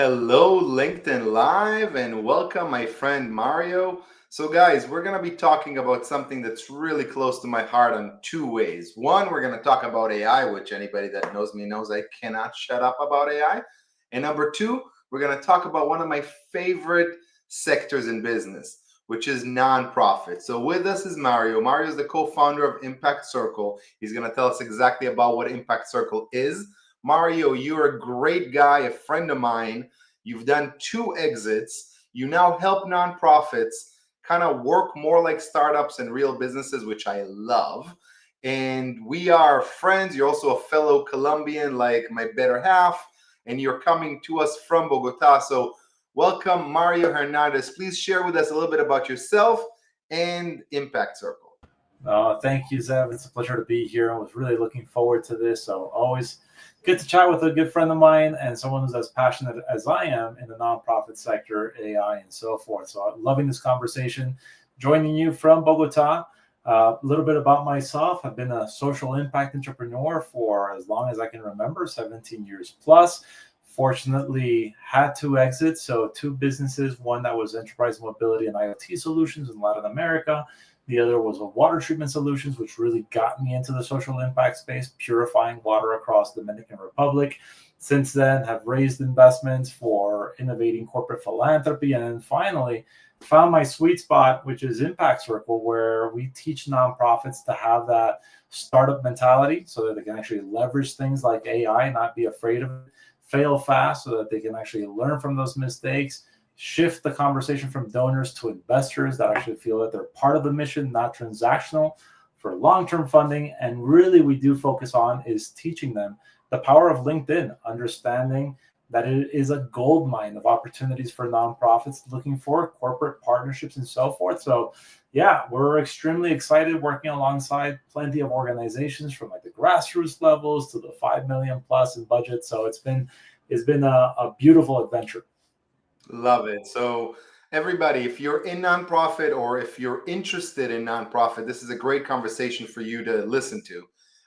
Hello, LinkedIn Live, and welcome my friend Mario. So, guys, we're going to be talking about something that's really close to my heart on two ways. One, we're going to talk about AI, which anybody that knows me knows I cannot shut up about AI. And number two, we're going to talk about one of my favorite sectors in business, which is nonprofit. So, with us is Mario. Mario is the co founder of Impact Circle. He's going to tell us exactly about what Impact Circle is. Mario, you're a great guy, a friend of mine. You've done two exits. You now help nonprofits kind of work more like startups and real businesses, which I love. And we are friends. You're also a fellow Colombian, like my better half, and you're coming to us from Bogota. So, welcome, Mario Hernandez. Please share with us a little bit about yourself and Impact Circle. Thank you, Zev. It's a pleasure to be here. I was really looking forward to this. So always good to chat with a good friend of mine and someone who's as passionate as I am in the nonprofit sector, AI, and so forth. So I'm loving this conversation. Joining you from Bogota. A little bit about myself. I've been a social impact entrepreneur for as long as I can remember, 17 years plus. Fortunately, had two exits. So two businesses, one that was enterprise mobility and IoT solutions in Latin America. The other was a water treatment solutions, which really got me into the social impact space, purifying water across the Dominican Republic. Since then, have raised investments for innovating corporate philanthropy, and then finally found my sweet spot, which is Impact Circle, where we teach nonprofits to have that startup mentality so that they can actually leverage things like AI, not be afraid of it, fail fast so that they can actually learn from those mistakes, shift the conversation from donors to investors that actually feel that they're part of the mission, not transactional, for long-term funding. And really, we do focus on is teaching them the power of LinkedIn, understanding that it is a gold mine of opportunities for nonprofits looking for corporate partnerships and so forth. So yeah, we're extremely excited working alongside plenty of organizations from like the grassroots levels to the 5 million plus in budget. So it's been a beautiful adventure. Love it. So, everybody, if you're in nonprofit or if you're interested in nonprofit, this is a great conversation for you to listen to.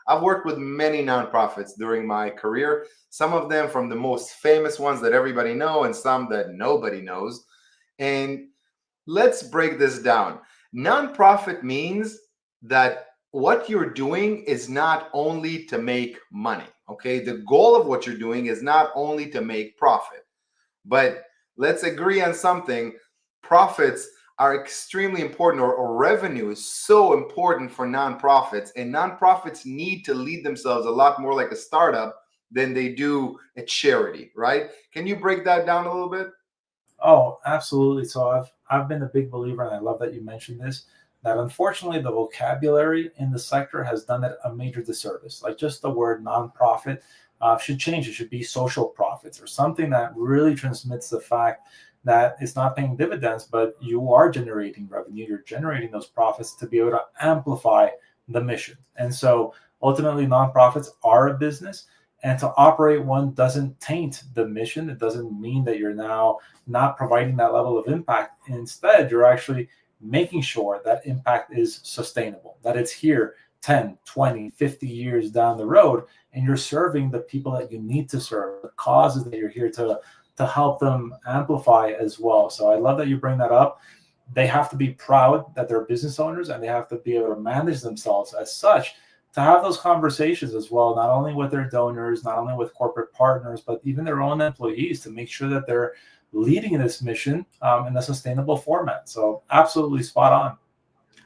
I've worked with many nonprofits during my career, some of them from the most famous ones that everybody know and some that nobody knows. And let's break this down. Nonprofit means that what you're doing is not only to make money, okay? The goal of what you're doing is not only to make profit. But let's agree on something. Profits are extremely important, or revenue is so important for nonprofits. And nonprofits need to lead themselves a lot more like a startup than they do a charity, right? Can you break that down a little bit? Oh, absolutely. So I've been a big believer, and I love that you mentioned this, that unfortunately the vocabulary in the sector has done it a major disservice. Like just the word nonprofit should change. It should be social profits or something that really transmits the fact that it's not paying dividends, but you are generating revenue. You're generating those profits to be able to amplify the mission. And so ultimately, nonprofits are a business. And to operate one doesn't taint the mission. It doesn't mean that you're now not providing that level of impact. Instead, you're actually making sure that impact is sustainable, that it's here 10, 20, 50 years down the road, and you're serving the people that you need to serve, the causes that you're here to help them amplify as well. So I love that you bring that up. They have to be proud that they're business owners, and they have to be able to manage themselves as such to have those conversations as well, not only with their donors, not only with corporate partners, but even their own employees to make sure that they're leading this mission in a sustainable format. So absolutely spot on.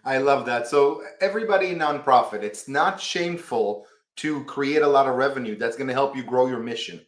I love that. So, everybody in nonprofit, it's not shameful to create a lot of revenue that's going to help you grow your mission.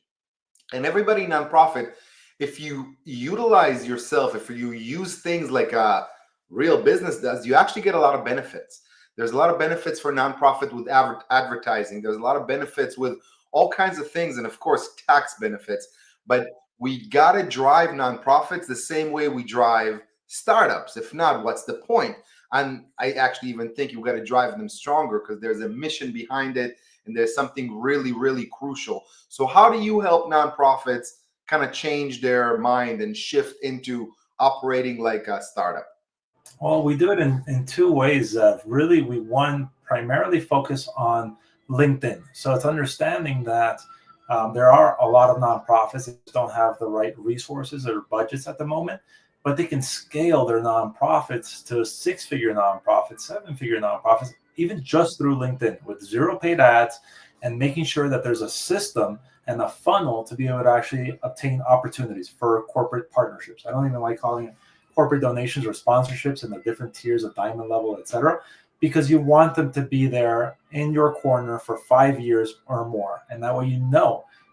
And everybody nonprofit, if you utilize yourself, if you use things like a real business does, you actually get a lot of benefits. There's a lot of benefits for nonprofit with advertising. There's a lot of benefits with all kinds of things, and of course tax benefits. But we got to drive nonprofits the same way we drive startups. If not, what's the point? And I actually even think you've got to drive them stronger because there's a mission behind it and there's something really, really crucial. So, how do you help nonprofits kind of change their mind and shift into operating like a startup? Well, we do it in two ways. Really, we one primarily focus on LinkedIn. So it's understanding that There are a lot of nonprofits that don't have the right resources or budgets at the moment, but they can scale their nonprofits to six-figure nonprofits, seven-figure nonprofits, even just through LinkedIn with zero paid ads and making sure that there's a system and a funnel to be able to actually obtain opportunities for corporate partnerships. I don't even like calling it corporate donations or sponsorships in the different tiers of diamond level, etc., because you want them to be there in your corner for 5 years or more. And that way,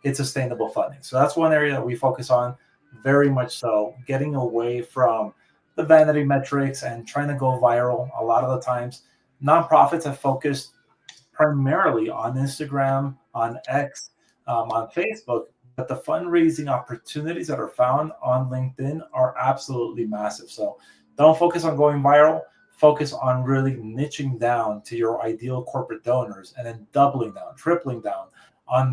it's sustainable funding. So that's one area that we focus on very much so, getting away from the vanity metrics and trying to go viral. A lot of the times, nonprofits have focused primarily on Instagram, on X, on Facebook, but the fundraising opportunities that are found on LinkedIn are absolutely massive. So don't focus on going viral. Focus on really niching down to your ideal corporate donors and then doubling down, tripling down on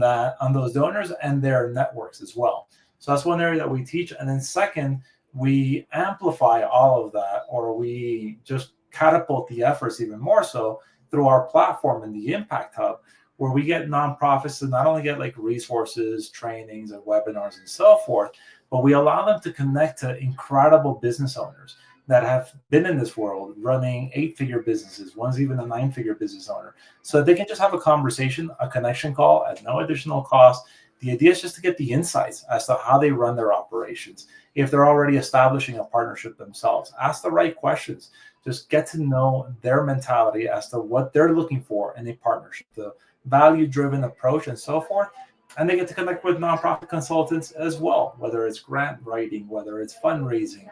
those donors and their networks as well. So that's one area that we teach. And then second, we amplify all of that, or we just catapult the efforts even more so through our platform in the Impact Hub, where we get nonprofits to not only get like resources, trainings, and webinars and so forth, but we allow them to connect to incredible business owners that have been in this world running 8-figure businesses. One's even a 9-figure business owner. So they can just have a conversation, a connection call at no additional cost. The idea is just to get the insights as to how they run their operations. If they're already establishing a partnership themselves, ask the right questions. Just get to know their mentality as to what they're looking for in a partnership, the value-driven approach and so forth. And they get to connect with nonprofit consultants as well, whether it's grant writing, whether it's fundraising,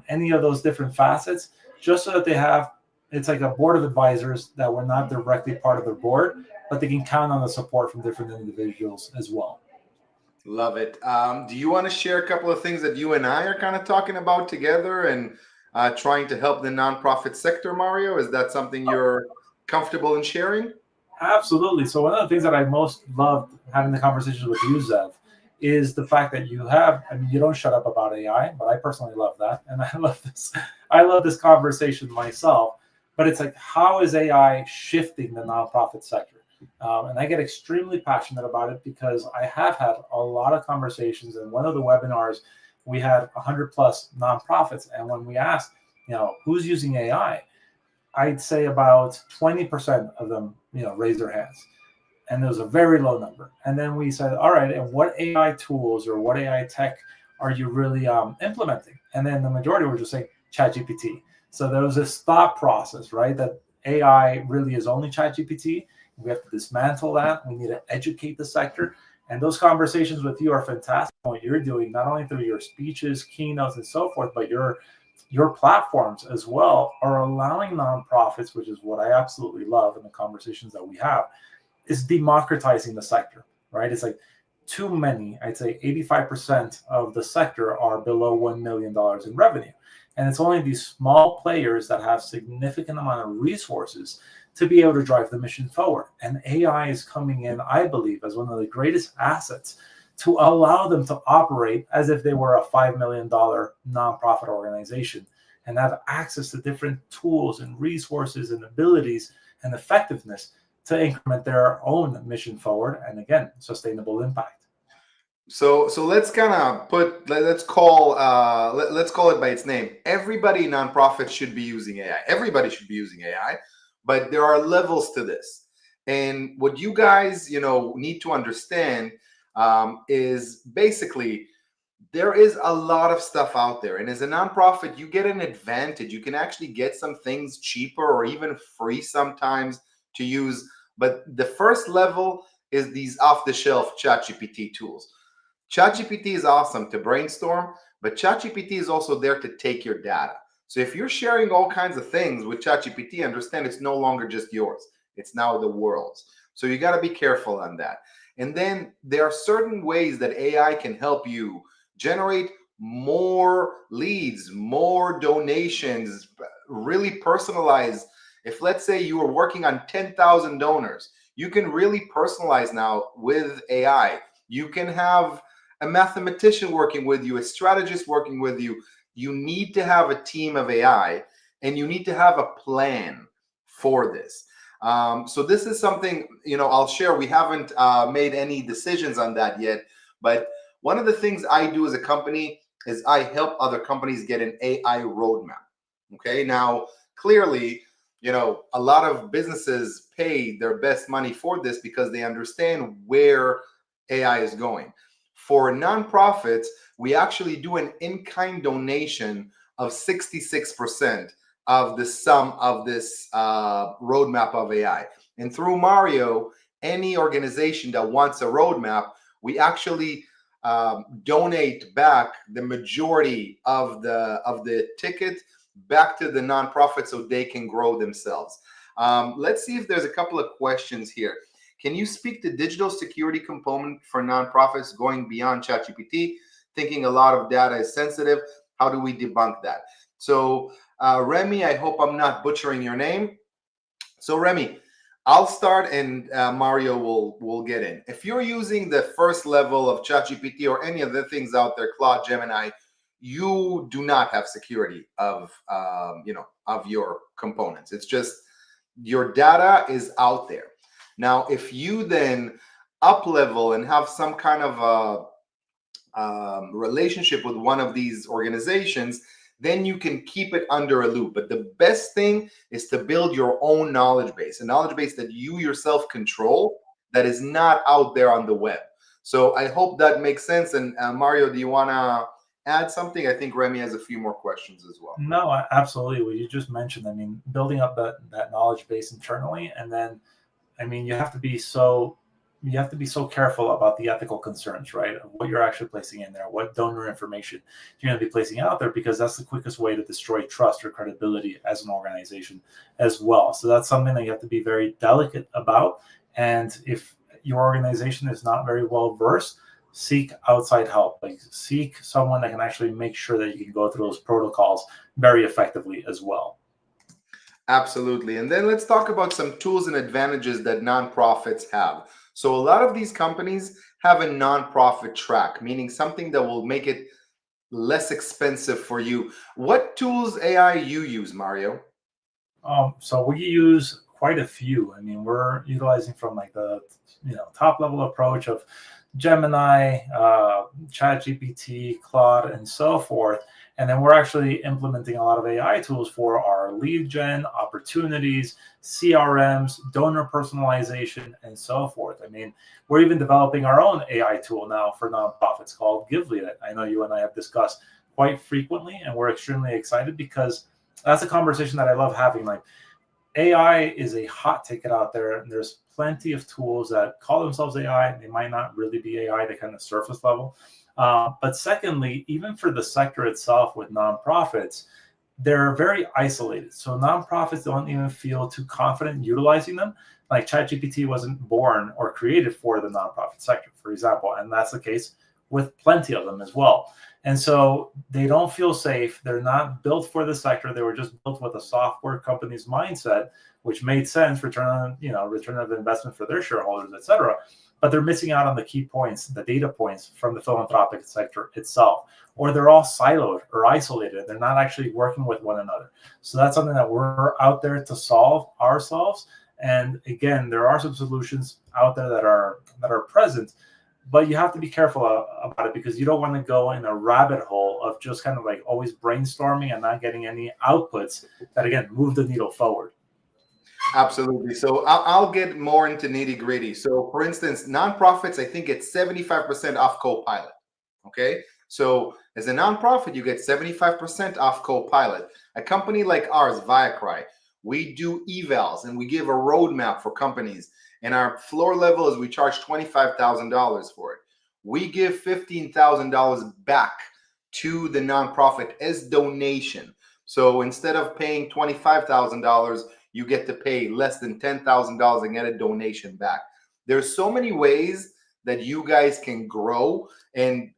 any of those different facets, just so that it's like a board of advisors that were not directly part of their board, but they can count on the support from different individuals as well. Love it. Do you want to share a couple of things that you and I are kind of talking about together and trying to help the nonprofit sector, Mario? Is that something you're comfortable in sharing? Absolutely. So one of the things that I most loved having the conversations with you, Zev, is the fact that you don't shut up about AI, but I personally love that. And I love this conversation myself, but it's like, how is AI shifting the nonprofit sector? And I get extremely passionate about it because I have had a lot of conversations. And one of the webinars, we had 100 plus nonprofits. And when we asked, who's using AI, I'd say about 20% of them, raised their hands. And there was a very low number. And then we said, all right, and what AI tools or what AI tech are you really implementing? And then the majority were just saying ChatGPT. So there was this thought process, right, that AI really is only ChatGPT. We have to dismantle that. We need to educate the sector. And those conversations with you are fantastic. What you're doing, not only through your speeches, keynotes, and so forth, but your platforms as well are allowing nonprofits, which is what I absolutely love in the conversations that we have, is democratizing the sector, right? It's like too many, I'd say 85% of the sector are below $1 million in revenue. And it's only these small players that have significant amount of resources to be able to drive the mission forward. And AI is coming in, I believe, as one of the greatest assets to allow them to operate as if they were a $5 million nonprofit organization and have access to different tools and resources and abilities and effectiveness to increment their own mission forward. And again, sustainable impact. So let's kind of let's call it by its name. Everybody in nonprofits should be using AI. Everybody should be using AI, but there are levels to this. And what you guys, need to understand is basically there is a lot of stuff out there. And as a nonprofit, you get an advantage. You can actually get some things cheaper or even free sometimes to use. But the first level is these off-the-shelf ChatGPT tools. ChatGPT is awesome to brainstorm, but ChatGPT is also there to take your data. So if you're sharing all kinds of things with ChatGPT, understand it's no longer just yours. It's now the world's. So you got to be careful on that. And then there are certain ways that AI can help you generate more leads, more donations, really personalize. If let's say you are working on 10,000 donors, you can really personalize now with AI. You can have a mathematician working with you, a strategist working with you. You need to have a team of AI and you need to have a plan for this. So this is something, I'll share. We haven't made any decisions on that yet, but one of the things I do as a company is I help other companies get an AI roadmap. Okay, now clearly, a lot of businesses pay their best money for this because they understand where AI is going. For nonprofits, we actually do an in-kind donation of 66% of the sum of this roadmap of AI. And through Mario, any organization that wants a roadmap, we actually donate back the majority of the ticket back to the nonprofit so they can grow themselves. Let's see if there's a couple of questions here. Can you speak to digital security component for nonprofits going beyond ChatGPT? Thinking a lot of data is sensitive. How do we debunk that? So Remy, I hope I'm not butchering your name. So Remy, I'll start and Mario will get in. If you're using the first level of ChatGPT or any of the things out there, Claude, Gemini, you do not have security of of your components. It's just your data is out there. Now, if you then up level and have some kind of a relationship with one of these organizations, then you can keep it under a loop. But the best thing is to build your own knowledge base, a knowledge base that you yourself control, that is not out there on the web. So I hope that makes sense. And Mario, do you want to add something? I think Remy has a few more questions as well. No, absolutely. What you just mentioned, I mean, building up that knowledge base internally, and then, I mean, you have to be so careful about the ethical concerns, right? Of what you're actually placing in there, what donor information you're going to be placing out there, because that's the quickest way to destroy trust or credibility as an organization as well. So that's something that you have to be very delicate about. And if your organization is not very well versed, seek outside help. Like, seek someone that can actually make sure that you can go through those protocols very effectively as well. Absolutely. And then let's talk about some tools and advantages that nonprofits have. So a lot of these companies have a nonprofit track, meaning something that will make it less expensive for you. What tools AI you use, Mario? So we use quite a few. I mean, we're utilizing from like the top level approach of Gemini, ChatGPT, Claude, and so forth. And then we're actually implementing a lot of AI tools for our lead gen, opportunities, CRMs, donor personalization, and so forth. I mean, we're even developing our own AI tool now for nonprofits called Gively that I know you and I have discussed quite frequently, and we're extremely excited because that's a conversation that I love having. Like, AI is a hot ticket out there, and there's plenty of tools that call themselves AI. They might not really be AI, they kind of surface level. But secondly, even for the sector itself with nonprofits, they're very isolated. So nonprofits don't even feel too confident utilizing them. Like, ChatGPT wasn't born or created for the nonprofit sector, for example, and that's the case with plenty of them as well. And so they don't feel safe. They're not built for the sector. They were just built with a software company's mindset, which made sense, return of investment for their shareholders, et cetera. But they're missing out on the key points, the data points from the philanthropic sector itself, or they're all siloed or isolated. They're not actually working with one another. So that's something that we're out there to solve ourselves. And again, there are some solutions out there that are present, but you have to be careful about it, because you don't want to go in a rabbit hole of just kind of like always brainstorming and not getting any outputs that, again, move the needle forward. Absolutely. So I'll get more into nitty gritty. So for instance, nonprofits, I think it's 75% off Copilot. Okay. So as a nonprofit, you get 75% off Copilot. A company like ours, Viacry, we do evals and we give a roadmap for companies. And our floor level is we charge $25,000 for it. We give $15,000 back to the nonprofit as donation. So instead of paying $25,000, you get to pay less than $10,000 and get a donation back. There's so many ways that you guys can grow. And,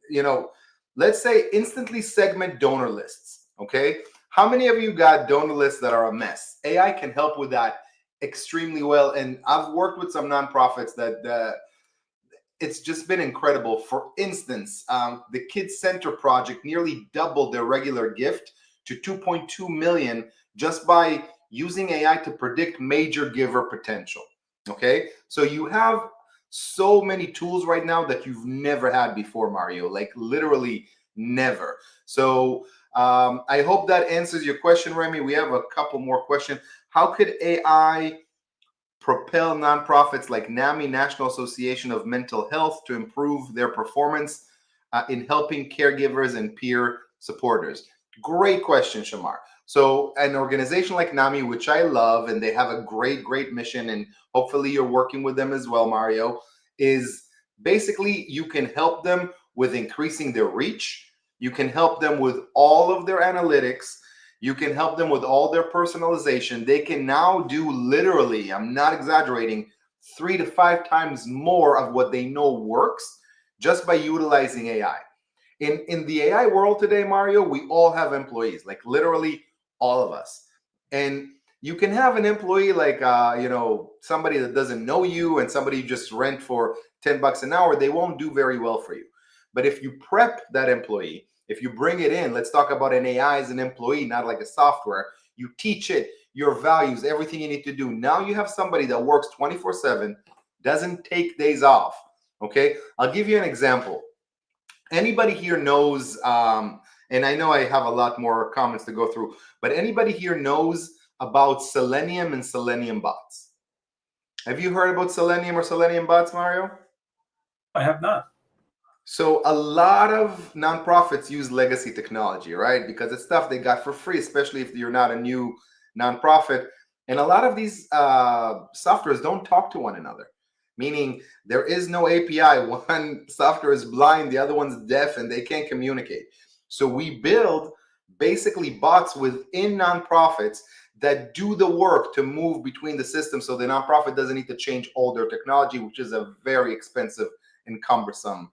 let's say instantly segment donor lists. Okay. How many of you got donor lists that are a mess? AI can help with that extremely well. And I've worked with some nonprofits that it's just been incredible. For instance, the Kids Center project nearly doubled their regular gift to 2.2 million just by using AI to predict major giver potential. Okay, so you have so many tools right now that you've never had before, Mario, like literally never. So I hope that answers your question, Remy. We have a couple more questions. How could AI propel nonprofits like NAMI, National Association of Mental Health, to improve their performance in helping caregivers and peer supporters? Great question, Shamar. So an organization like NAMI, which I love, and they have a great mission, and hopefully you're working with them as well, Mario, is basically you can help them with increasing their reach. You can help them with all of their analytics. You can help them with all their personalization. They can now do literally, I'm not exaggerating, 3 to 5 times more of what they know works just by utilizing AI. In the AI world today, Mario, we all have employees, like literally all of us. And you can have an employee like somebody that doesn't know you and somebody you just rent for $10 an hour. They won't do very well for you. But if you prep that employee, if you bring it in, let's talk about an AI as an employee, not like a software. You teach it your values, everything you need to do. Now you have somebody that works 24/7, doesn't take days off. Okay, I'll give you an example. Anybody here knows, and I know I have a lot more comments to go through, but anybody here knows about Selenium and Selenium bots? Have you heard about Selenium or Selenium bots, Mario? I have not. So a lot of nonprofits use legacy technology, right? Because it's stuff they got for free, especially if you're not a new nonprofit. And a lot of these softwares don't talk to one another, meaning there is no API. One software is blind, the other one's deaf, and they can't communicate. So we build basically bots within nonprofits that do the work to move between the systems, so the nonprofit doesn't need to change all their technology, which is a very expensive and cumbersome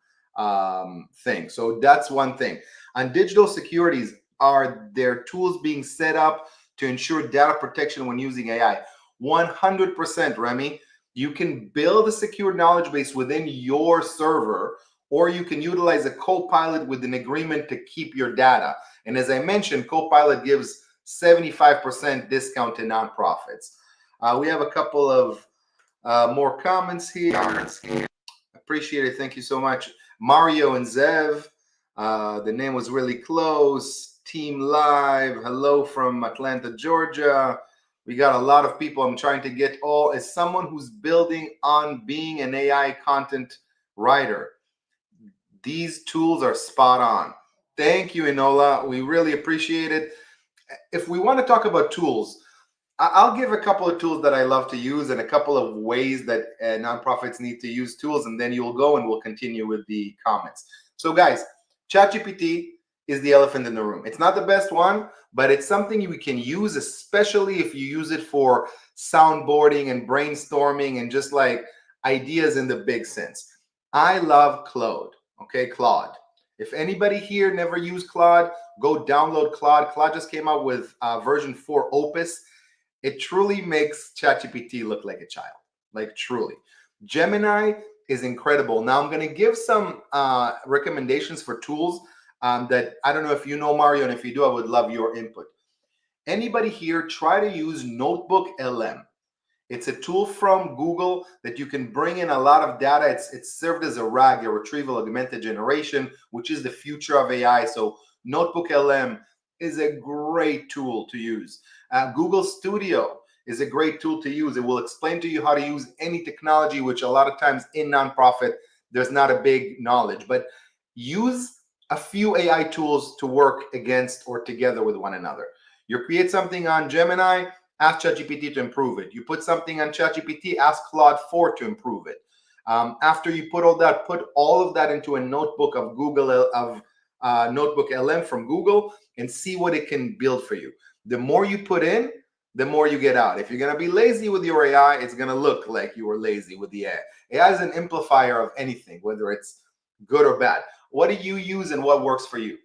thing. So that's one thing. On digital securities, are there tools being set up to ensure data protection when using AI? 100%, Remy. You can build a secure knowledge base within your server, or you can utilize a Copilot with an agreement to keep your data. And as I mentioned, Copilot gives 75% discount to nonprofits. We have a couple of more comments here. Appreciate it. Thank you so much. Mario and Zev, the name was really close. Team Live, hello from Atlanta, Georgia. We got a lot of people. I'm trying to get all. As someone who's building on being an AI content writer, these tools are spot on. Thank you, Enola. We really appreciate it. If we want to talk about tools, I'll give a couple of tools that I love to use and a couple of ways that nonprofits need to use tools, and then you'll go and we'll continue with the comments. So guys, ChatGPT is the elephant in the room. It's not the best one, but it's something you can use, especially if you use it for soundboarding and brainstorming and just like ideas in the big sense. I love Claude, okay, Claude. If anybody here never used Claude, go download Claude. Claude just came out with version 4 Opus. It truly makes ChatGPT look like a child, like truly. Gemini is incredible. Now I'm going to give some recommendations for tools that I don't know if you know, Mario, and if you do, I would love your input. Anybody here try to use Notebook LM? It's a tool from Google that you can bring in a lot of data. It's served as a RAG, a retrieval augmented generation, which is the future of AI. So Notebook LM is a great tool to use. Google Studio is a great tool to use. It will explain to you how to use any technology, which a lot of times in nonprofit, there's not a big knowledge. But use a few AI tools to work against or together with one another. You create something on Gemini, ask ChatGPT to improve it. You put something on ChatGPT, ask Claude 4 to improve it. After you put all of that into a notebook of Notebook LM from Google and see what it can build for you. The more you put in, the more you get out. If you're going to be lazy with your AI, it's going to look like you were lazy with the AI. AI is an amplifier of anything, whether it's good or bad. What do you use and what works for you?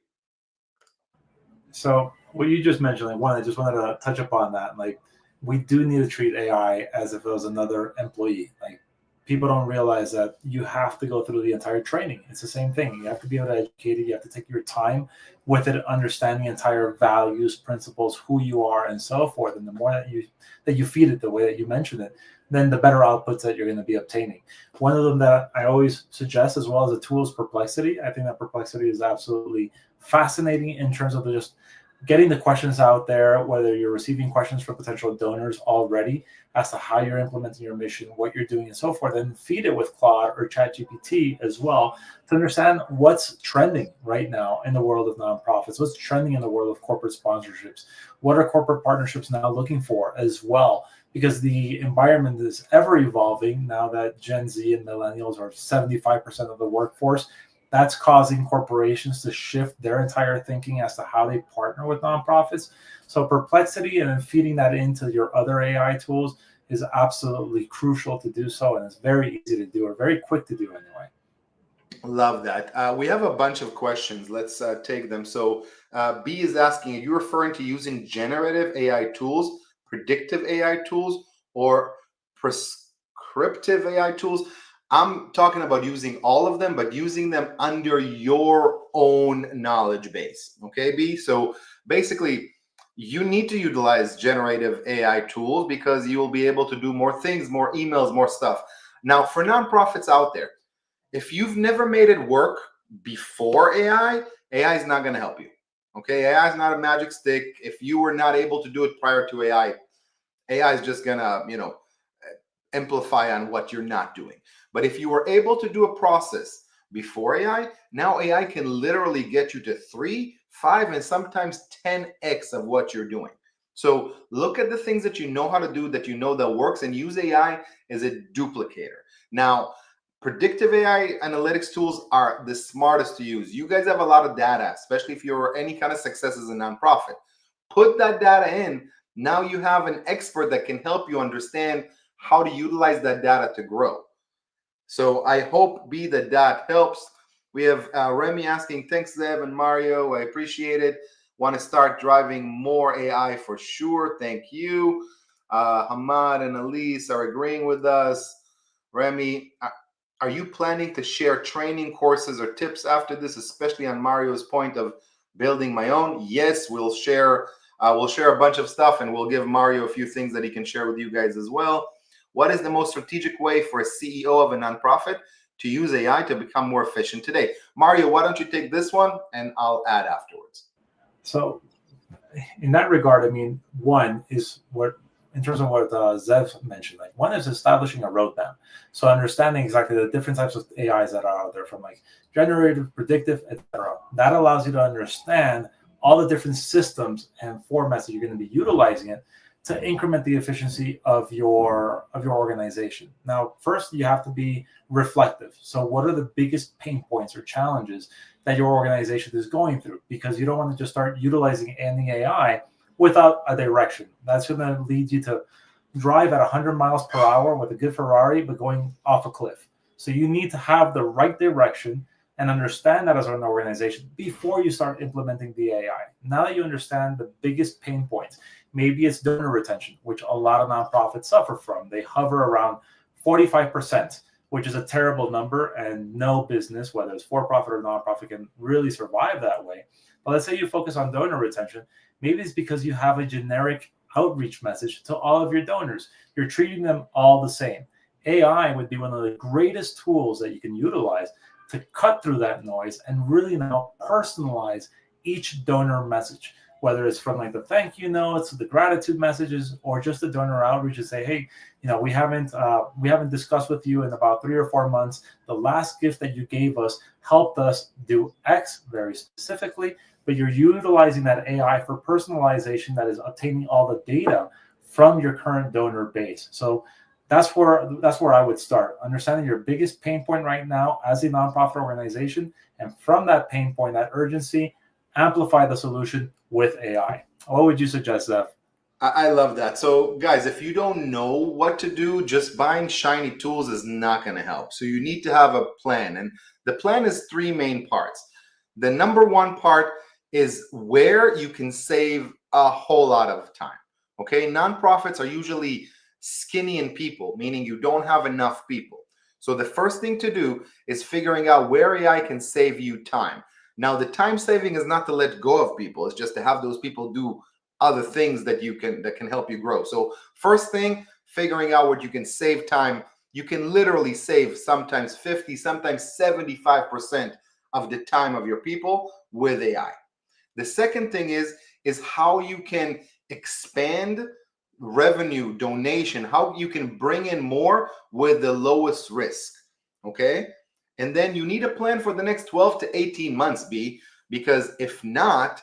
So what you just mentioned, I just wanted to touch upon that. Like, we do need to treat AI as if it was another employee. Like, people don't realize that you have to go through the entire training. It's the same thing. You have to be able to educate it. You have to take your time with it, understand the entire values, principles, who you are, and so forth. And the more that you feed it the way that you mentioned it, then the better outputs that you're going to be obtaining. One of them that I always suggest, as well as a tool, is Perplexity. I think that Perplexity is absolutely fascinating in terms of just getting the questions out there, whether you're receiving questions from potential donors already as to how you're implementing your mission, what you're doing, and so forth, and feed it with Claude or ChatGPT as well to understand what's trending right now in the world of nonprofits, what's trending in the world of corporate sponsorships, what are corporate partnerships now looking for as well, because the environment is ever evolving now that Gen Z and millennials are 75% of the workforce. That's causing corporations to shift their entire thinking as to how they partner with nonprofits. So Perplexity and then feeding that into your other AI tools is absolutely crucial to do so. And it's very easy to do, or very quick to do anyway. Love that. We have a bunch of questions. Let's take them. So B is asking, are you referring to using generative AI tools, predictive AI tools, or prescriptive AI tools? I'm talking about using all of them, but using them under your own knowledge base. Okay, B? So basically, you need to utilize generative AI tools because you will be able to do more things, more emails, more stuff. Now, for nonprofits out there, if you've never made it work before AI, AI is not going to help you. Okay, AI is not a magic stick. If you were not able to do it prior to AI is just going to, amplify on what you're not doing. But if you were able to do a process before AI, now AI can literally get you to 3, 5, and sometimes 10x of what you're doing. So look at the things that you know how to do, that you know that works, and use AI as a duplicator. Now, predictive AI analytics tools are the smartest to use. You guys have a lot of data, especially if you're any kind of success as a nonprofit. Put that data in. Now you have an expert that can help you understand how to utilize that data to grow. So I hope, B, that helps. We have Remy asking, thanks, Zev and Mario. I appreciate it. Want to start driving more AI for sure. Thank you. Hamad and Elise are agreeing with us. Remy, are you planning to share training courses or tips after this, especially on Mario's point of building my own? Yes, we'll share a bunch of stuff, and we'll give Mario a few things that he can share with you guys as well. What is the most strategic way for a CEO of a nonprofit to use AI to become more efficient today? Mario, why don't you take this one, and I'll add afterwards. So in that regard, I mean, one is what, in terms of what Zev mentioned, like one is establishing a roadmap. So understanding exactly the different types of AIs that are out there, from like generative, predictive, etc. That allows you to understand all the different systems and formats that you're going to be utilizing it to increment the efficiency of your organization. Now, first, you have to be reflective. So what are the biggest pain points or challenges that your organization is going through? Because you don't want to just start utilizing any AI without a direction. That's going to lead you to drive at 100 miles per hour with a good Ferrari, but going off a cliff. So you need to have the right direction and understand that as an organization before you start implementing the AI. Now that you understand the biggest pain points, maybe it's donor retention, which a lot of nonprofits suffer from. They hover around 45%, which is a terrible number, and no business, whether it's for-profit or nonprofit, can really survive that way. But let's say you focus on donor retention. Maybe it's because you have a generic outreach message to all of your donors. You're treating them all the same. AI would be one of the greatest tools that you can utilize to cut through that noise and really now personalize each donor message, whether it's from like the thank you notes, the gratitude messages, or just the donor outreach to say, hey, we haven't discussed with you in about 3 or 4 months. The last gift that you gave us helped us do X very specifically, but you're utilizing that AI for personalization that is obtaining all the data from your current donor base. So that's where I would start, understanding your biggest pain point right now as a nonprofit organization, and from that pain point, that urgency, amplify the solution with AI. What would you suggest, Zev? I love that. So guys, if you don't know what to do, just buying shiny tools is not going to help. So you need to have a plan, and the plan is 3 main parts. The number 1 part is where you can save a whole lot of time. Okay, nonprofits are usually skinny in people, meaning you don't have enough people. So the first thing to do is figuring out where AI can save you time. Now, the time saving is not to let go of people, it's just to have those people do other things that can help you grow. So first thing, figuring out what you can save time. You can literally save sometimes 50, sometimes 75% of the time of your people with AI. The second thing is how you can expand revenue, donation, how you can bring in more with the lowest risk. Okay. And then you need a plan for the next 12 to 18 months, B, because if not,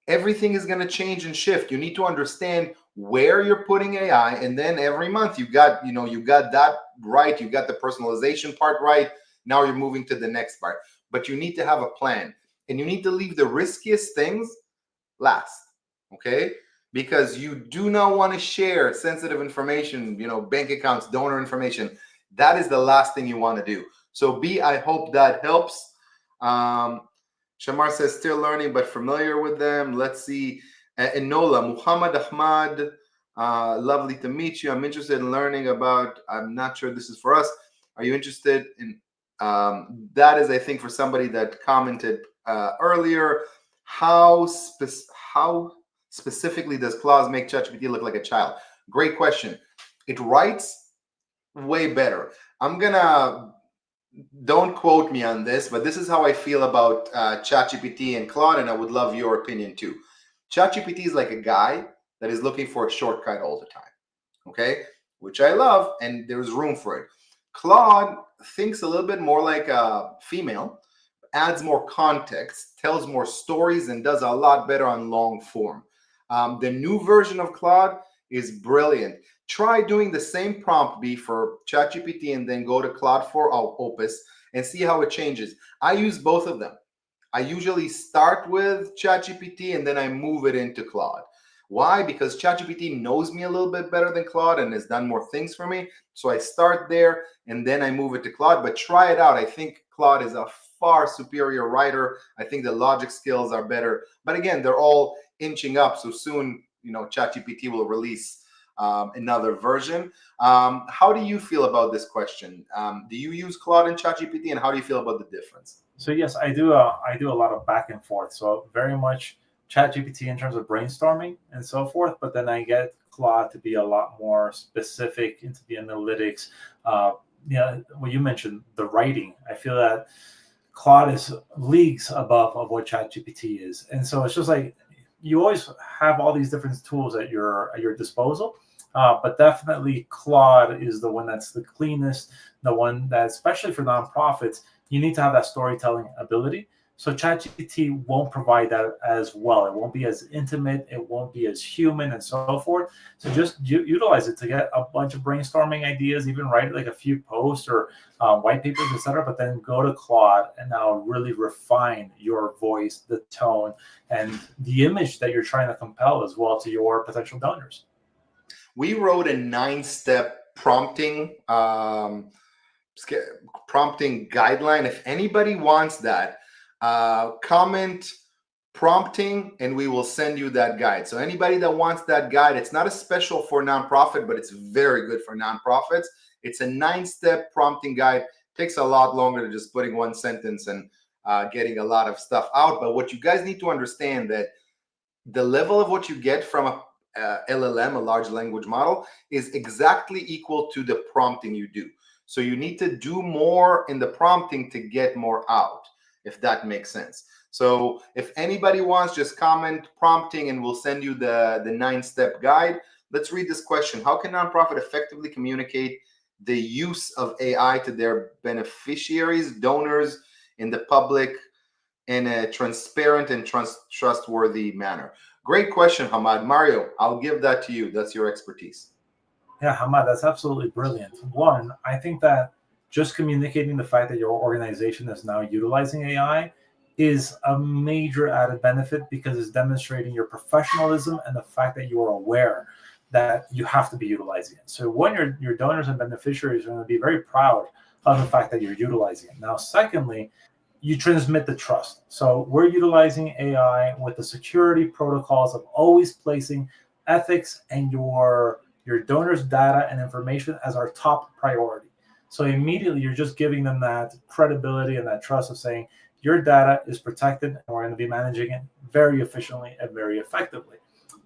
everything is going to change and shift. You need to understand where you're putting AI, and then every month you got that right, you got the personalization part right. Now you're moving to the next part, but you need to have a plan, and you need to leave the riskiest things last. Okay, because you do not want to share sensitive information, bank accounts, donor information. That is the last thing you want to do. So B, I hope that helps. Shamar says still learning but familiar with them. Let's see. Enola, Muhammad Ahmad, lovely to meet you. I'm interested in learning about, I'm not sure this is for us. Are you interested in, that is, I think, for somebody that commented earlier. How specifically does Claude make ChatGPT look like a child? Great question. It writes way better. Don't quote me on this, but this is how I feel about ChatGPT and Claude, and I would love your opinion too. ChatGPT is like a guy that is looking for a shortcut all the time, okay? Which I love, and there's room for it. Claude thinks a little bit more like a female, adds more context, tells more stories, and does a lot better on long form. The new version of Claude is brilliant. Try doing the same prompt B for ChatGPT and then go to Claude for Opus and see how it changes. I use both of them. I usually start with ChatGPT and then I move it into Claude. Why? Because ChatGPT knows me a little bit better than Claude and has done more things for me. So I start there and then I move it to Claude, but try it out. I think Claude is a far superior writer. I think the logic skills are better. But again, they're all inching up. So soon, ChatGPT will release another version. How do you feel about this question? Do you use Claude and ChatGPT, and how do you feel about the difference? So yes, I do a lot of back and forth. So very much ChatGPT in terms of brainstorming and so forth, but then I get Claude to be a lot more specific into the analytics. What you mentioned, the writing. I feel that Claude is leagues above of what ChatGPT is, and so it's just like you always have all these different tools at your disposal. But definitely Claude is the one that's the cleanest, the one that, especially for nonprofits, you need to have that storytelling ability. So ChatGPT won't provide that as well. It won't be as intimate. It won't be as human and so forth. So just utilize it to get a bunch of brainstorming ideas, even write like a few posts or white papers, etc. But then go to Claude and now really refine your voice, the tone, and the image that you're trying to compel as well to your potential donors. We wrote a 9-step prompting guideline. If anybody wants that, comment prompting and we will send you that guide. So anybody that wants that guide, it's not a special for nonprofit, but it's very good for nonprofits. It's a 9-step prompting guide. Takes a lot longer than just putting one sentence and getting a lot of stuff out. But what you guys need to understand that the level of what you get from a LLM, a large language model, is exactly equal to the prompting you do. So you need to do more in the prompting to get more out, if that makes sense. So if anybody wants, just comment prompting and we'll send you the 9-step guide. Let's read this question. How can nonprofit effectively communicate the use of AI to their beneficiaries, donors, in the public in a transparent and trustworthy manner? Great question, Hamad. Mario, I'll give that to you. That's your expertise. Yeah, Hamad, that's absolutely brilliant. One, I think that just communicating the fact that your organization is now utilizing AI is a major added benefit because it's demonstrating your professionalism and the fact that you are aware that you have to be utilizing it. So when your donors and beneficiaries are going to be very proud of the fact that you're utilizing it. Now, secondly, you transmit the trust. So we're utilizing AI with the security protocols of always placing ethics and your donors' data and information as our top priority. So immediately you're just giving them that credibility and that trust of saying your data is protected and we're going to be managing it very efficiently and very effectively.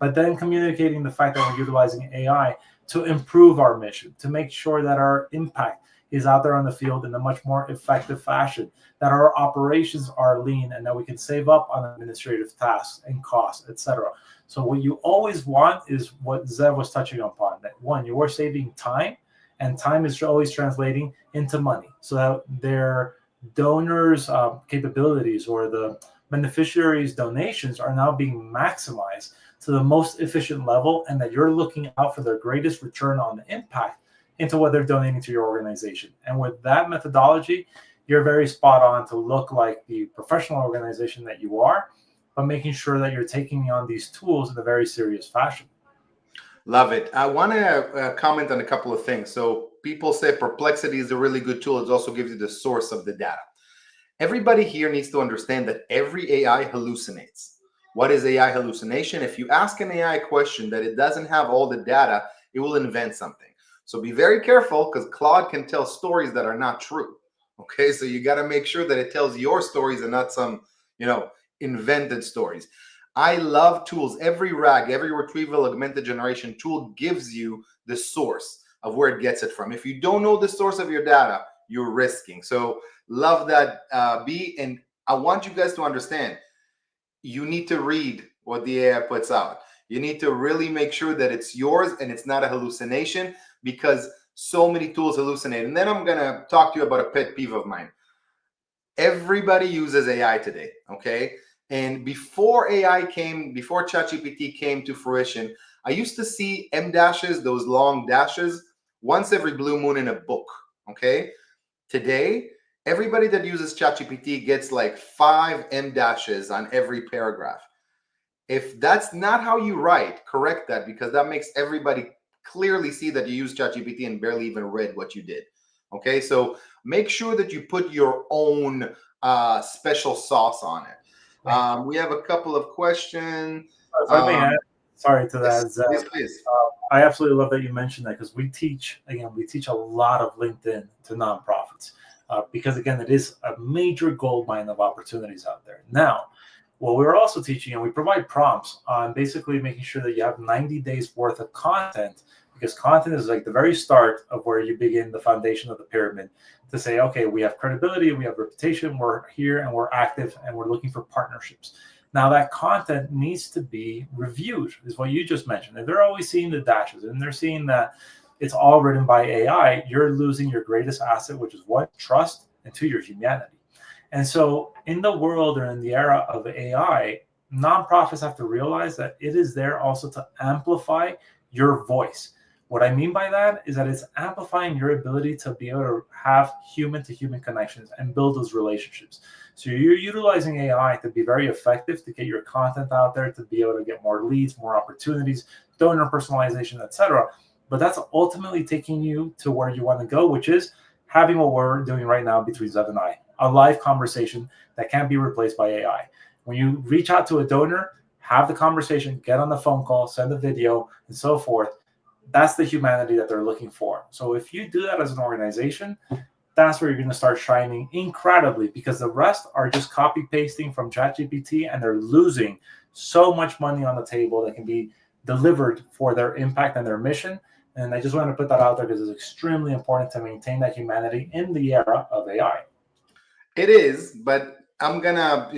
But then communicating the fact that we're utilizing AI to improve our mission, to make sure that our impact is out there on the field in a much more effective fashion, that our operations are lean and that we can save up on administrative tasks and costs, etc. So what you always want is what Zev was touching upon, that one, you are saving time, and time is always translating into money. So that their donors' capabilities or the beneficiaries' donations are now being maximized to the most efficient level, and that you're looking out for their greatest return on the impact into what they're donating to your organization. And with that methodology, you're very spot on to look like the professional organization that you are, but making sure that you're taking on these tools in a very serious fashion. Love it. I want to comment on a couple of things. So people say Perplexity is a really good tool. It also gives you the source of the data. Everybody here needs to understand that every AI hallucinates. What is AI hallucination? If you ask an AI question that it doesn't have all the data, it will invent something. So be very careful, because Claude can tell stories that are not true. Okay, so you got to make sure that it tells your stories and not some, invented stories. I love tools. Every RAG, every retrieval augmented generation tool gives you the source of where it gets it from. If you don't know the source of your data, you're risking. So love that, B. And I want you guys to understand, you need to read what the AI puts out. You need to really make sure that it's yours and it's not a hallucination, because so many tools hallucinate. And then I'm going to talk to you about a pet peeve of mine. Everybody uses AI today, okay? And before ChatGPT came to fruition, I used to see M dashes, those long dashes, once every blue moon in a book, okay? Today, everybody that uses ChatGPT gets like 5 M dashes on every paragraph. If that's not how you write, correct that, because that makes everybody clearly see that you use ChatGPT and barely even read what you did. Okay, so make sure that you put your own special sauce on it. We have a couple of questions. If I may add, sorry to that, Yes, Zev. please. I absolutely love that you mentioned that, because we teach a lot of LinkedIn to nonprofits, because again, it is a major gold mine of opportunities out there. Now, what we're also teaching, and we provide prompts on basically making sure that you have 90 days worth of content, because content is like the very start of where you begin the foundation of the pyramid, to say, okay, we have credibility, we have reputation, we're here and we're active and we're looking for partnerships. Now that content needs to be reviewed, is what you just mentioned. If they're always seeing the dashes and they're seeing that it's all written by AI, you're losing your greatest asset, which is what? Trust, and to your humanity. And so in the world, or in the era of AI, nonprofits have to realize that it is there also to amplify your voice. What I mean by that is that it's amplifying your ability to be able to have human-to-human connections and build those relationships. So you're utilizing AI to be very effective, to get your content out there, to be able to get more leads, more opportunities, donor personalization, etc. But that's ultimately taking you to where you want to go, which is having what we're doing right now between Zev and I, a live conversation that can't be replaced by AI. When you reach out to a donor, have the conversation, get on the phone call, send a video, and so forth. That's the humanity that they're looking for. So if you do that as an organization, that's where you're going to start shining incredibly, because the rest are just copy pasting from ChatGPT, and they're losing so much money on the table that can be delivered for their impact and their mission. And I just want to put that out there, because it's extremely important to maintain that humanity in the era of AI. It is, but I'm gonna,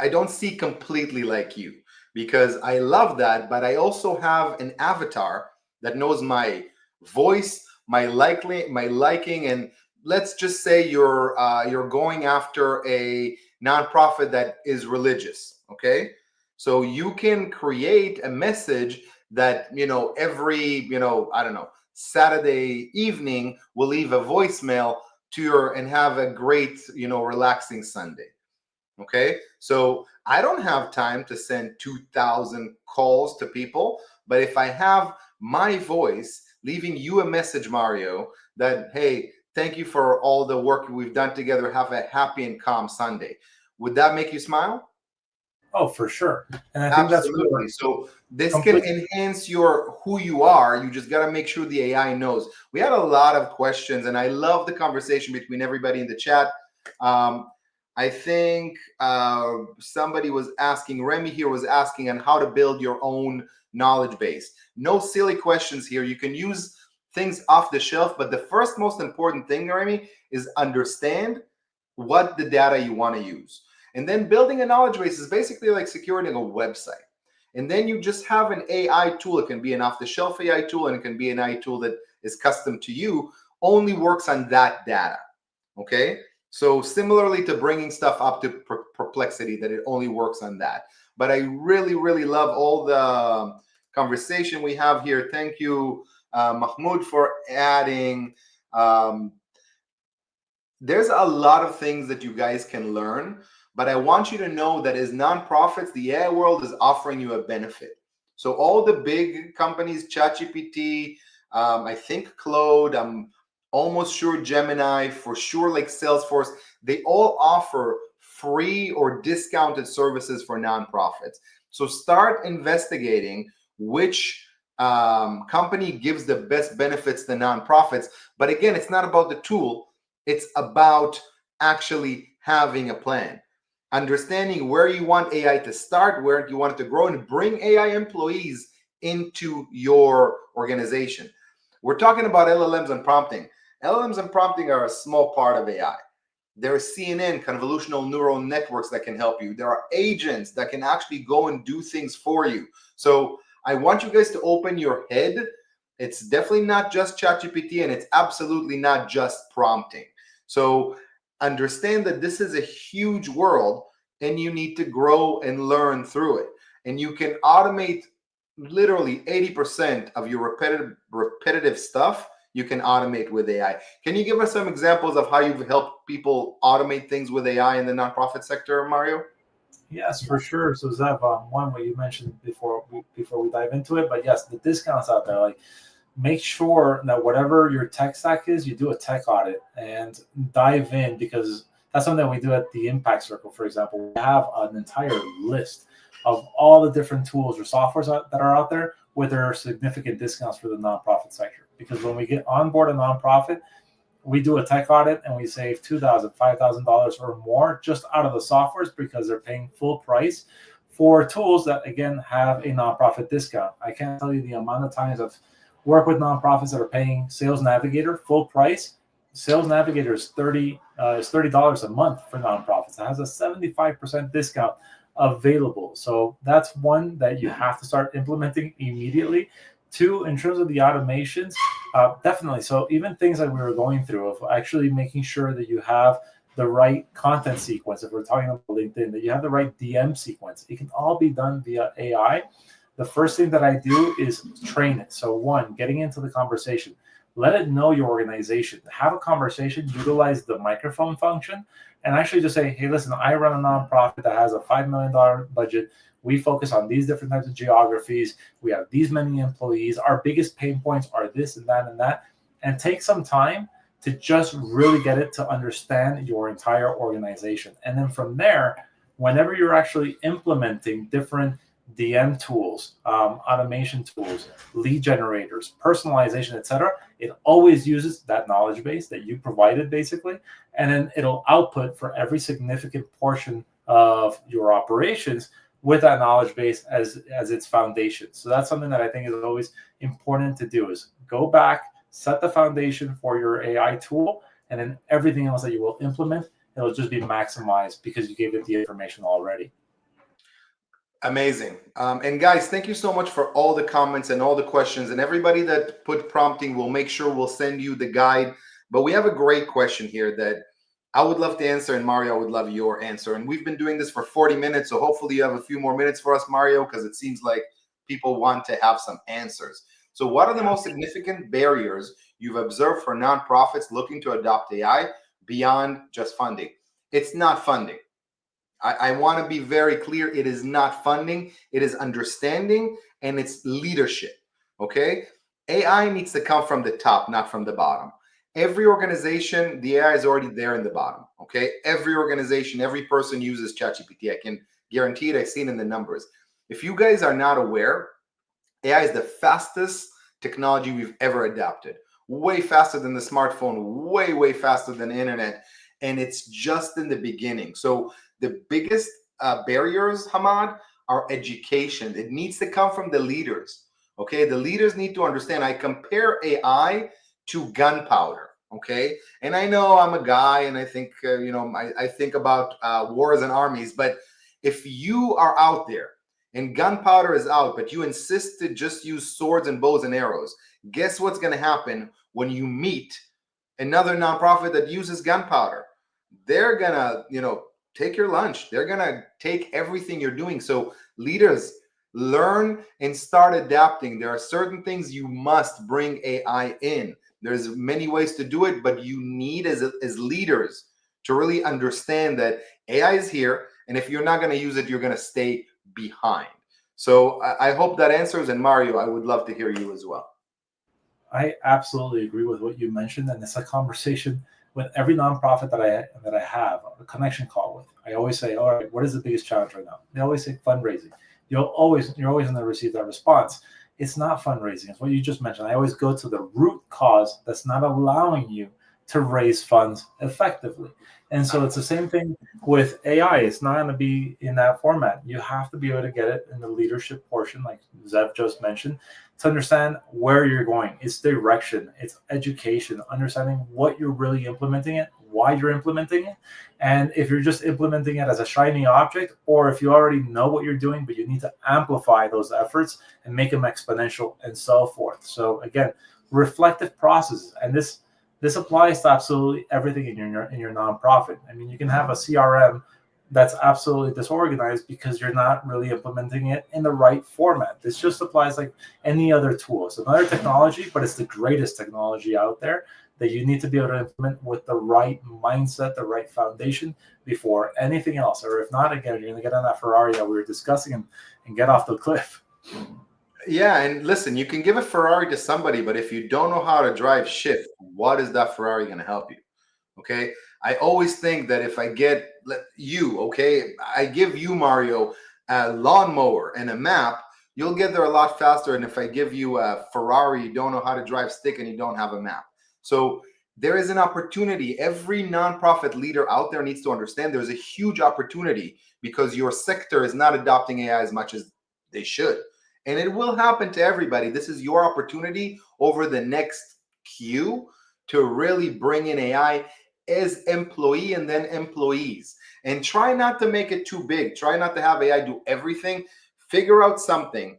I don't see completely like you, because I love that, but I also have an avatar that knows my voice, my liking, and let's just say you're going after a nonprofit that is religious, okay? So you can create a message that every I don't know, Saturday evening will leave a voicemail to your and have a great relaxing Sunday. Okay, so I don't have time to send 2,000 calls to people, but if I have my voice leaving you a message, Mario, that hey, thank you for all the work we've done together, have a happy and calm Sunday, would that make you smile? Oh, for sure. And I think that's Absolutely. where So this can complete. enhance your who you are. You just got to make sure the AI knows. We had a lot of questions, and I love the conversation between everybody in the chat. Um, I think somebody was asking, Remy here was asking on how to build your own knowledge base. No silly questions here. You can use things off the shelf, but the first most important thing, Remy, is understand what the data you want to use. And then building a knowledge base is basically like securing a website. And then you just have an AI tool. It can be an off-the-shelf AI tool, and it can be an AI tool that is custom to you, only works on that data. Okay? So similarly to bringing stuff up to Perplexity, that it only works on that. But I really, really love all the conversation we have here. Thank you, Mahmoud, for adding. There's a lot of things that you guys can learn, but I want you to know that as nonprofits, the AI world is offering you a benefit. So all the big companies, ChatGPT, I think Claude, I'm almost sure Gemini, for sure like Salesforce, they all offer free or discounted services for nonprofits. So start investigating which company gives the best benefits to nonprofits. But again, it's not about the tool. It's about actually having a plan, understanding where you want AI to start, where you want it to grow, and bring AI employees into your organization. We're talking about LLMs and prompting. LLMs and prompting are a small part of AI. There are CNN, convolutional neural networks, that can help you. There are agents that can actually go and do things for you. So I want you guys to open your head. It's definitely not just ChatGPT, and it's absolutely not just prompting. So understand that this is a huge world, and you need to grow and learn through it. And you can automate literally 80% of your repetitive stuff. You can automate with AI. Can you give us some examples of how you've helped people automate things with AI in the nonprofit sector, Mario? Yes, for sure. So Zev, one what you mentioned before we dive into it, but yes, the discounts out there, like make sure that whatever your tech stack is, you do a tech audit and dive in, because that's something that we do at the Impact Circle, for example. We have an entire list of all the different tools or softwares that are out there with their significant discounts for the nonprofit sector. Because when we get on board a nonprofit, we do a tech audit and we save $2,000, $5,000 or more just out of the softwares, because they're paying full price for tools that, again, have a nonprofit discount. I can't tell you the amount of times I've worked with nonprofits that are paying Sales Navigator full price. Sales Navigator is $30 a month for nonprofits. It has a 75% discount available. So that's one that you have to start implementing immediately. Two, in terms of the automations, definitely. So even things that we were going through of actually making sure that you have the right content sequence. If we're talking about LinkedIn, that you have the right DM sequence. It can all be done via AI. The first thing that I do is train it. So one, getting into the conversation, let it know your organization. Have a conversation, utilize the microphone function, and actually just say, hey, listen, I run a nonprofit that has a $5 million budget. We focus on these different types of geographies. We have these many employees. Our biggest pain points are this and that and that. And take some time to just really get it to understand your entire organization. And then from there, whenever you're actually implementing different DM tools, automation tools, lead generators, personalization, etc., it always uses that knowledge base that you provided, basically, and then it'll output for every significant portion of your operations with that knowledge base as its foundation. So that's something that I think is always important to do, is go back, set the foundation for your AI tool, and then everything else that you will implement, it'll just be maximized because you gave it the information already. Amazing. And guys, thank you so much for all the comments and all the questions, and everybody that put prompting. We'll make sure we'll send you the guide. But we have a great question here that I would love to answer, and Mario, I would love your answer. And we've been doing this for 40 minutes, so hopefully you have a few more minutes for us, Mario, because it seems like people want to have some answers. So what are the most significant barriers you've observed for nonprofits looking to adopt AI beyond just funding? It's not funding. I want to be very clear. It is not funding. It is understanding, and it's leadership. Okay? AI needs to come from the top, not from the bottom. Every organization, the AI is already there in the bottom. Okay? Every organization, every person uses ChatGPT. I can guaranteed. I've seen in the numbers. If you guys are not aware, AI is the fastest technology we've ever adapted. Way faster than the smartphone, way faster than the internet. And it's just in the beginning. So the biggest barriers, Hamad, are education. It needs to come from the leaders. Okay, the leaders need to understand. I compare AI to gunpowder. Okay, and I know I'm a guy, and I think I think about wars and armies. But if you are out there and gunpowder is out, but you insist to just use swords and bows and arrows, guess what's going to happen when you meet another nonprofit that uses gunpowder? They're gonna, take your lunch. They're gonna take everything you're doing. So leaders, learn and start adapting. There are certain things you must bring AI in. There's many ways to do it, but you need as leaders to really understand that AI is here, and if you're not going to use it, you're going to stay behind. So I hope that answers. And Mario, I would love to hear you as well. I absolutely agree with what you mentioned, and it's a conversation with every nonprofit that I have a connection call with. I always say, "All right, what is the biggest challenge right now?" They always say fundraising. You're always going to receive that response. It's not fundraising. It's what you just mentioned. I always go to the root cause that's not allowing you to raise funds effectively. And so it's the same thing with AI. It's not going to be in that format. You have to be able to get it in the leadership portion, like Zev just mentioned, to understand where you're going. It's direction, it's education, understanding what you're really implementing it, why you're implementing it, and if you're just implementing it as a shiny object, or if you already know what you're doing, but you need to amplify those efforts and make them exponential and so forth. So again, reflective processes, and this applies to absolutely everything in your nonprofit. I mean, you can have a CRM that's absolutely disorganized because you're not really implementing it in the right format. This just applies like any other tool. It's another technology, but it's the greatest technology out there that you need to be able to implement with the right mindset, the right foundation before anything else. Or if not, again, you're going to get on that Ferrari that we were discussing and get off the cliff. Yeah, and listen, you can give a Ferrari to somebody, but if you don't know how to drive shift, what is that Ferrari going to help you? Okay, I always think that if I get I give you, Mario, a lawnmower and a map, you'll get there a lot faster. And if I give you a Ferrari, you don't know how to drive stick and you don't have a map. So there is an opportunity. Every nonprofit leader out there needs to understand there's a huge opportunity because your sector is not adopting AI as much as they should. And it will happen to everybody. This is your opportunity over the next Q to really bring in AI as employee and then employees. And try not to make it too big. Try not to have AI do everything. Figure out something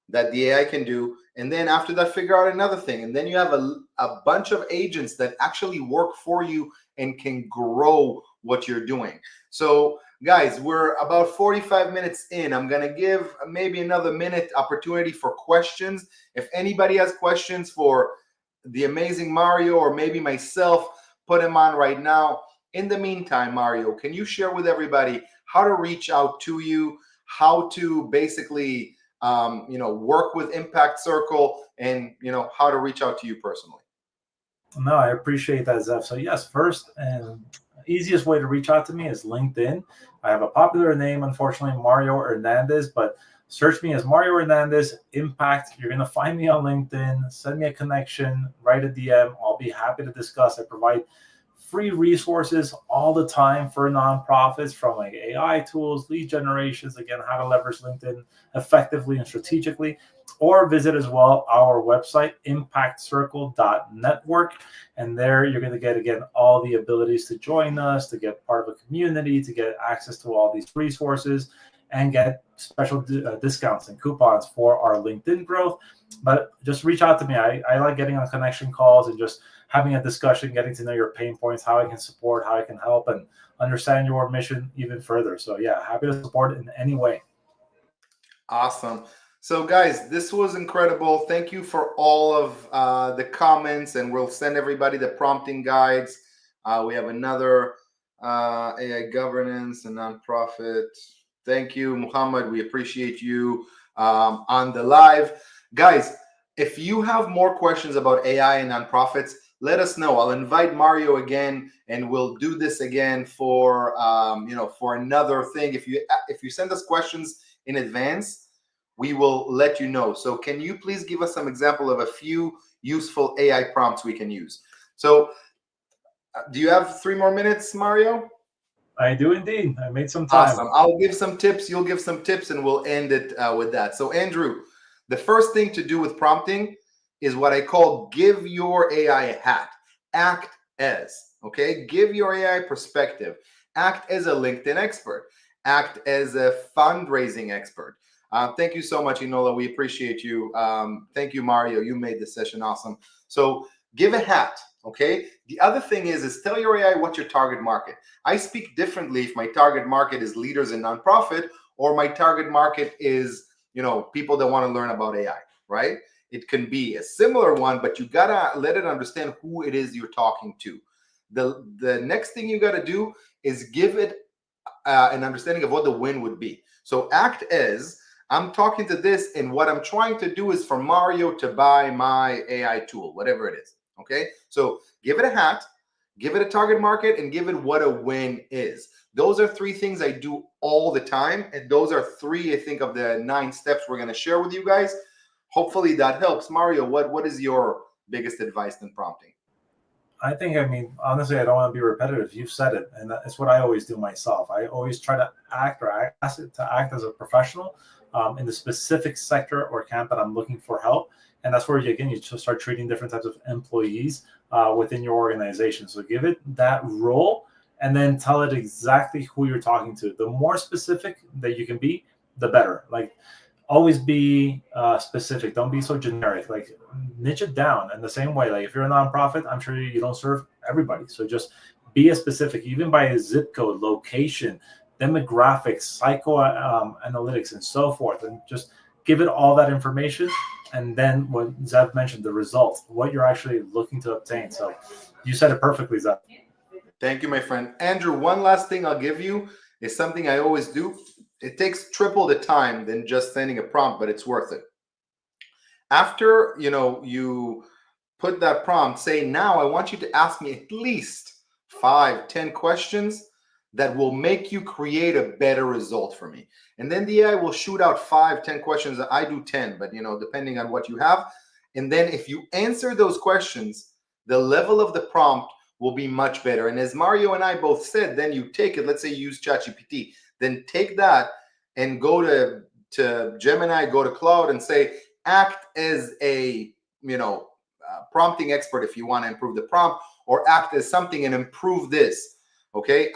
that the AI can do. And then after that, figure out another thing. And then you have a bunch of agents that actually work for you and can grow what you're doing. So guys, we're about 45 minutes in. I'm going to give maybe another minute opportunity for questions. If anybody has questions for the amazing Mario or maybe myself, put them on right now. In the meantime, Mario, can you share with everybody how to reach out to you, how to basically work with Impact Circle, and how to reach out to you personally? No, I appreciate that, Zev. So yes, first and easiest way to reach out to me is LinkedIn. I have a popular name, unfortunately, Mario Hernandez, but search me as Mario Hernandez Impact. You're going to find me on LinkedIn. Send me a connection, write a DM. I'll be happy to discuss. I provide free resources all the time for nonprofits, from like AI tools, lead generations, again, how to leverage LinkedIn effectively and strategically. Or visit as well our website, impactcircle.network. And there you're going to get, again, all the abilities to join us, to get part of a community, to get access to all these resources, and get special discounts and coupons for our LinkedIn growth. But just reach out to me. I like getting on connection calls and just having a discussion, getting to know your pain points, how I can support, how I can help, and understand your mission even further. So yeah, happy to support in any way. Awesome. So guys, this was incredible. Thank you for all of the comments, and we'll send everybody the prompting guides. We have another AI governance and nonprofit. Thank you, Muhammad. We appreciate you on the live. Guys, if you have more questions about AI and nonprofits, let us know. I'll invite Mario again, and we'll do this again for for another thing. If you send us questions in advance, we will let you know. So can you please give us some example of a few useful AI prompts we can use? So do you have 3 more minutes, Mario? I do indeed. I made some time. Awesome. I'll give some tips. You'll give some tips, and we'll end it with that. So Andrew, the first thing to do with prompting is what I call give your AI a hat. Act as, okay? Give your AI perspective. Act as a LinkedIn expert. Act as a fundraising expert. Thank you so much, Enola. We appreciate you. Thank you, Mario. You made this session awesome. So give a hat, okay? The other thing is tell your AI what's your target market. I speak differently if my target market is leaders in nonprofit or my target market is, people that want to learn about AI, right? It can be a similar one, but you gotta let it understand who it is you're talking to. The next thing you gotta do is give it an understanding of what the win would be. So act as, I'm talking to this, and what I'm trying to do is for Mario to buy my AI tool, whatever it is. Okay, so give it a hat, give it a target market, and give it what a win is. Those are 3 things I do all the time, and those are 3, I think, of the 9 steps we're going to share with you guys. Hopefully that helps. Mario, what is your biggest advice in prompting? I think, honestly, I don't want to be repetitive. You've said it, and that's what I always do myself. I always try to act, or I ask it to act as a professional in the specific sector or camp that I'm looking for help. And that's where, again, you just start treating different types of employees within your organization. So give it that role and then tell it exactly who you're talking to. The more specific that you can be, the better. Like, always be specific. Don't be so generic. Like, niche it down in the same way. Like, if you're a nonprofit, I'm sure you don't serve everybody. So just be as specific, even by a zip code, location, demographics, psychoanalytics, and so forth. And just give it all that information. And then what Zev mentioned, the results, what you're actually looking to obtain. So you said it perfectly, Zev. Thank you, my friend. Andrew, one last thing I'll give you is something I always do. It takes triple the time than just sending a prompt, but it's worth it. After, you put that prompt, say, now I want you to ask me at least 5-10 questions that will make you create a better result for me. And then the AI will shoot out 5-10 questions. I do 10, but depending on what you have. And then if you answer those questions, the level of the prompt will be much better. And as Mario and I both said, then you take it, let's say you use ChatGPT, then take that and go to Gemini, go to Claude and say, act as a, prompting expert if you want to improve the prompt, or act as something and improve this. Okay,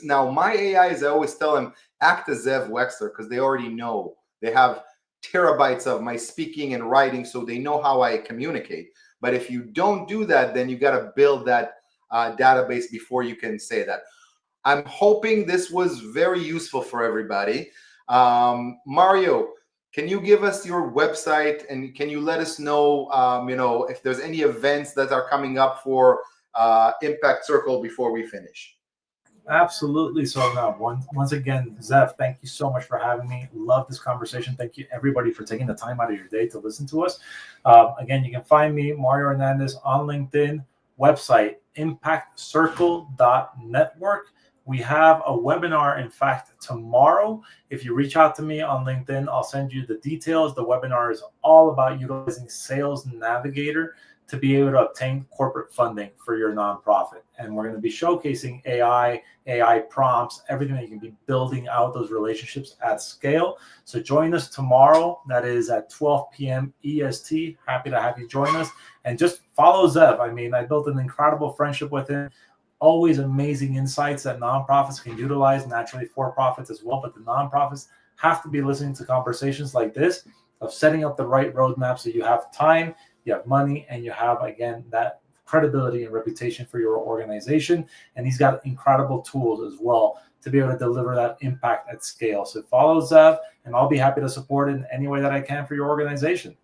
now my AIs, I always tell them, act as Zev Wexler, because they already know. They have terabytes of my speaking and writing, so they know how I communicate. But if you don't do that, then you got to build that database before you can say that. I'm hoping this was very useful for everybody. Mario, can you give us your website, and can you let us know, if there's any events that are coming up for Impact Circle before we finish? Absolutely. So now, once again, Zev, thank you so much for having me. Love this conversation. Thank you, everybody, for taking the time out of your day to listen to us. Again, you can find me, Mario Hernandez, on LinkedIn. Website, impactcircle.network. We have a webinar, in fact, tomorrow. If you reach out to me on LinkedIn, I'll send you the details. The webinar is all about utilizing Sales Navigator to be able to obtain corporate funding for your nonprofit. And we're going to be showcasing AI prompts, everything that you can be building out those relationships at scale. So join us tomorrow. That is at 12 p.m. EST. Happy to have you join us. And just follow Zev. I built an incredible friendship with him. Always amazing insights that nonprofits can utilize, naturally for-profits as well. But the nonprofits have to be listening to conversations like this of setting up the right roadmap so you have time, you have money, and you have, again, that credibility and reputation for your organization. And he's got incredible tools as well to be able to deliver that impact at scale. So follow Zev, and I'll be happy to support it in any way that I can for your organization.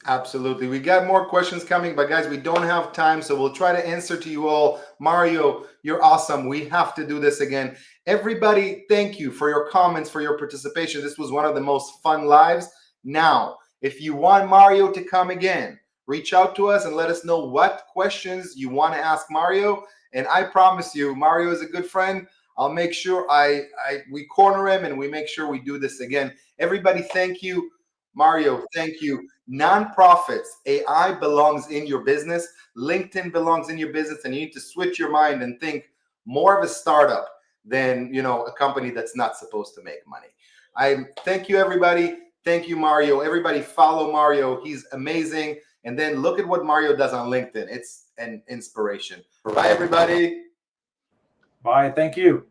Absolutely. We got more questions coming, but guys, we don't have time, so we'll try to answer to you all. Mario, you're awesome. We have to do this again. Everybody, thank you for your comments, for your participation. This was one of the most fun lives. Now, if you want Mario to come again, reach out to us and let us know what questions you want to ask Mario. And I promise you, Mario is a good friend. I'll make sure we corner him and we make sure we do this again. Everybody, thank you. Mario, thank you. Nonprofits, AI belongs in your business. LinkedIn belongs in your business, and you need to switch your mind and think more of a startup than, you know, a company that's not supposed to make money. I thank you, everybody. Thank you, Mario. Everybody follow Mario. He's amazing. And then look at what Mario does on LinkedIn. It's an inspiration. Bye, everybody. Bye. Thank you.